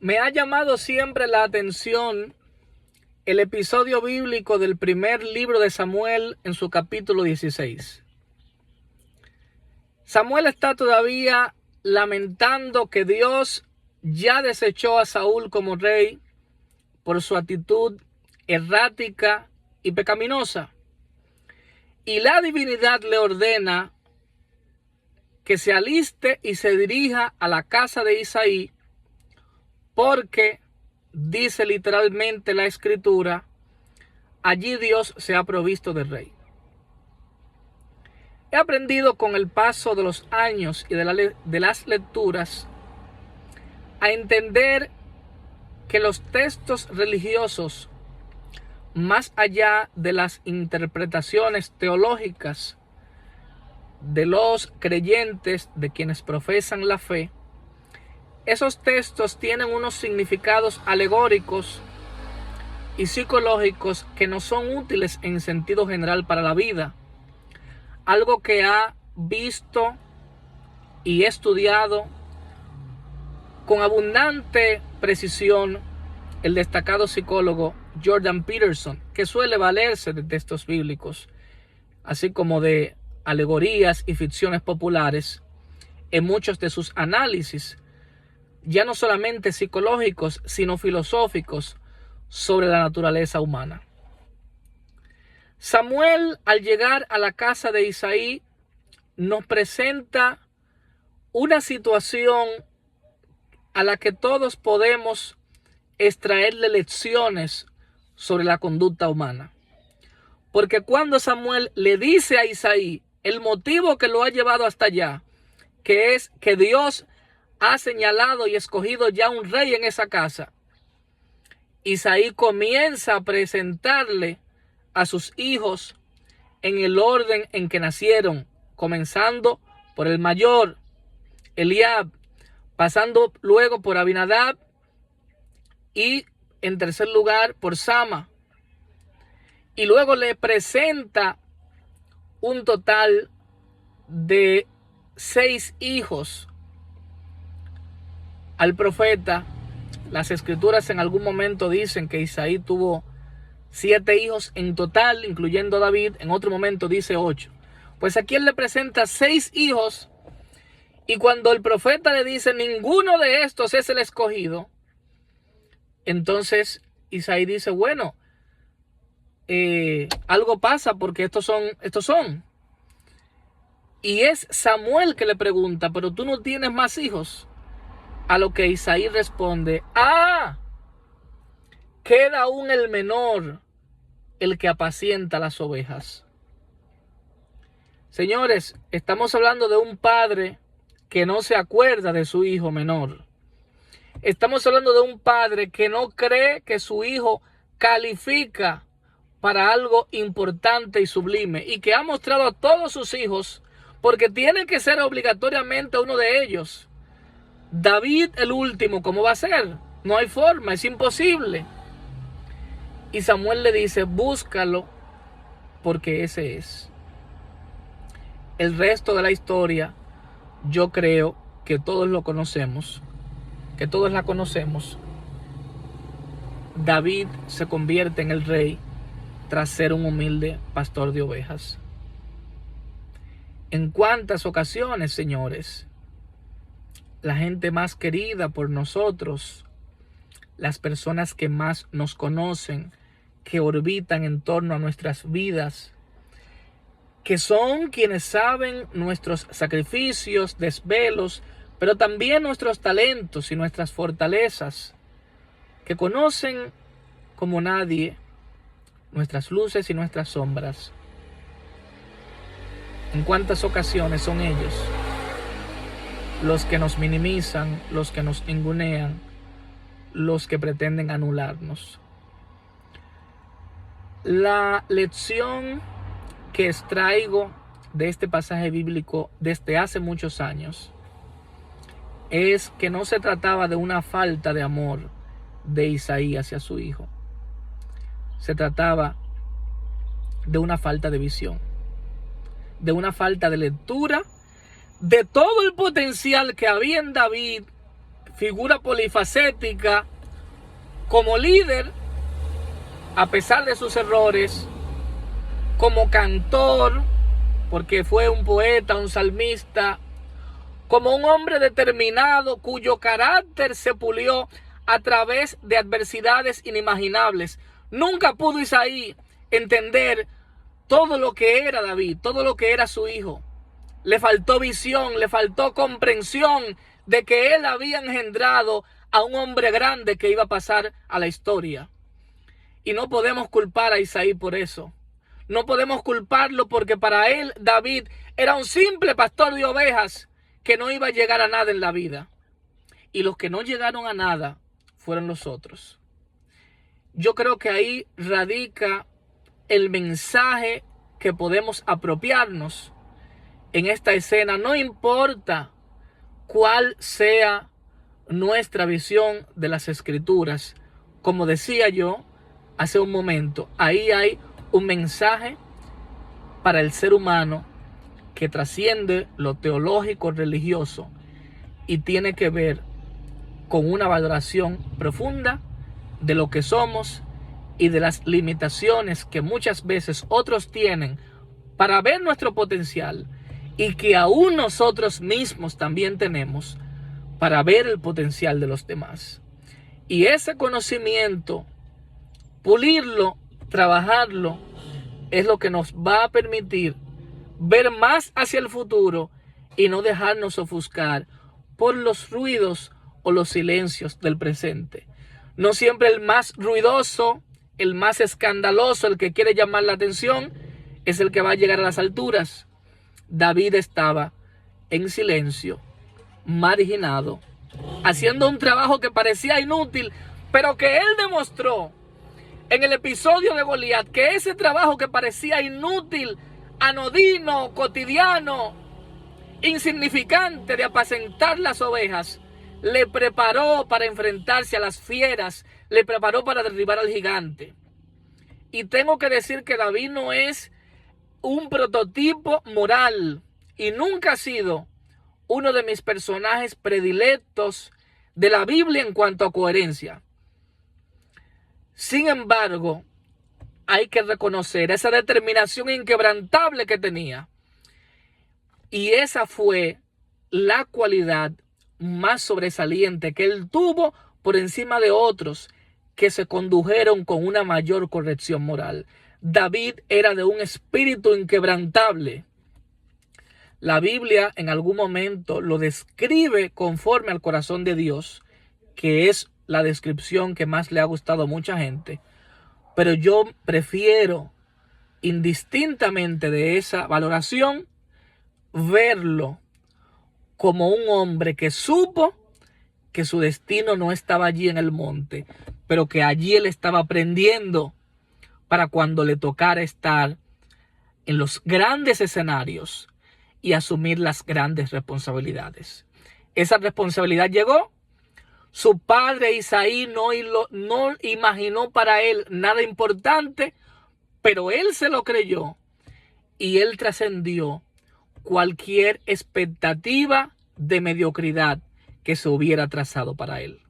Me ha llamado siempre la atención el episodio bíblico del primer libro de Samuel en su capítulo 16. Samuel está todavía lamentando que Dios ya desechó a Saúl como rey por su actitud errática y pecaminosa. Y la divinidad le ordena que se aliste y se dirija a la casa de Isaí, porque dice literalmente la escritura, allí Dios se ha provisto de rey. He aprendido con el paso de los años y de las lecturas a entender que los textos religiosos, más allá de las interpretaciones teológicas de los creyentes, de quienes profesan la fe, esos textos tienen unos significados alegóricos y psicológicos que no son útiles en sentido general para la vida. Algo que ha visto y estudiado con abundante precisión el destacado psicólogo Jordan Peterson, que suele valerse de textos bíblicos, así como de alegorías y ficciones populares en muchos de sus análisis, ya no solamente psicológicos, sino filosóficos sobre la naturaleza humana. Samuel, al llegar a la casa de Isaí, nos presenta una situación a la que todos podemos extraerle lecciones sobre la conducta humana. Porque cuando Samuel le dice a Isaí el motivo que lo ha llevado hasta allá, que es que Dios ha señalado y escogido ya un rey en esa casa, Isaí comienza a presentarle a sus hijos en el orden en que nacieron, comenzando por el mayor, Eliab, pasando luego por Abinadab y en tercer lugar por Sama. Y luego le presenta un total de 6 hijos al profeta. Las escrituras en algún momento dicen que Isaí tuvo 7 hijos en total, incluyendo a David. En otro momento dice 8. Pues aquí él le presenta 6 hijos. Y cuando el profeta le dice ninguno de estos es el escogido, entonces Isaí dice, bueno, algo pasa porque estos son. Y es Samuel que le pregunta, pero tú no tienes más hijos. A lo que Isaí responde, queda aún el menor, el que apacienta las ovejas. Señores, estamos hablando de un padre que no se acuerda de su hijo menor. Estamos hablando de un padre que no cree que su hijo califica para algo importante y sublime, y que ha mostrado a todos sus hijos, porque tiene que ser obligatoriamente uno de ellos. David el último, ¿cómo va a ser? No hay forma, es imposible. Y Samuel le dice, búscalo, porque ese es. El resto de la historia, yo creo que todos lo conocemos, que todos la conocemos. David se convierte en el rey tras ser un humilde pastor de ovejas. ¿En cuántas ocasiones, señores, la gente más querida por nosotros, las personas que más nos conocen, que orbitan en torno a nuestras vidas, que son quienes saben nuestros sacrificios, desvelos, pero también nuestros talentos y nuestras fortalezas, que conocen como nadie nuestras luces y nuestras sombras? ¿En cuántas ocasiones son ellos los que nos minimizan, los que nos ningunean, los que pretenden anularnos? La lección que extraigo de este pasaje bíblico desde hace muchos años es que no se trataba de una falta de amor de Isaí hacia su hijo. Se trataba de una falta de visión, de una falta de lectura de todo el potencial que había en David figura polifacética, como líder, a pesar de sus errores, como cantor, porque fue un poeta, un salmista, como un hombre determinado cuyo carácter se pulió a través de adversidades inimaginables. Nunca pudo Isaí entender todo lo que era David, todo lo que era su hijo. Le faltó visión, le faltó comprensión de que él había engendrado a un hombre grande que iba a pasar a la historia. Y no podemos culpar a Isaí por eso. No podemos culparlo porque para él David era un simple pastor de ovejas que no iba a llegar a nada en la vida. Y los que no llegaron a nada fueron los otros. Yo creo que ahí radica el mensaje que podemos apropiarnos en esta escena. No importa cuál sea nuestra visión de las Escrituras. Como decía yo hace un momento, ahí hay un mensaje para el ser humano que trasciende lo teológico religioso y tiene que ver con una valoración profunda de lo que somos y de las limitaciones que muchas veces otros tienen para ver nuestro potencial y que aún nosotros mismos también tenemos para ver el potencial de los demás. Y ese conocimiento, pulirlo, trabajarlo, es lo que nos va a permitir ver más hacia el futuro y no dejarnos ofuscar por los ruidos o los silencios del presente. No siempre el más ruidoso, el más escandaloso, el que quiere llamar la atención, es el que va a llegar a las alturas. David estaba en silencio, marginado, haciendo un trabajo que parecía inútil, pero que él demostró en el episodio de Goliat que ese trabajo que parecía inútil, anodino, cotidiano, insignificante de apacentar las ovejas, le preparó para enfrentarse a las fieras, le preparó para derribar al gigante. Y tengo que decir que David no es un prototipo moral y nunca ha sido uno de mis personajes predilectos de la Biblia en cuanto a coherencia. Sin embargo, hay que reconocer esa determinación inquebrantable que tenía. Y esa fue la cualidad más sobresaliente que él tuvo por encima de otros que se condujeron con una mayor corrección moral. David era de un espíritu inquebrantable. La Biblia en algún momento lo describe conforme al corazón de Dios, que es la descripción que más le ha gustado a mucha gente. Pero yo prefiero, indistintamente de esa valoración, verlo como un hombre que supo que su destino no estaba allí en el monte, pero que allí él estaba aprendiendo para cuando le tocara estar en los grandes escenarios y asumir las grandes responsabilidades. Esa responsabilidad llegó. Su padre Isaí no imaginó para él nada importante, pero él se lo creyó y él trascendió cualquier expectativa de mediocridad que se hubiera trazado para él.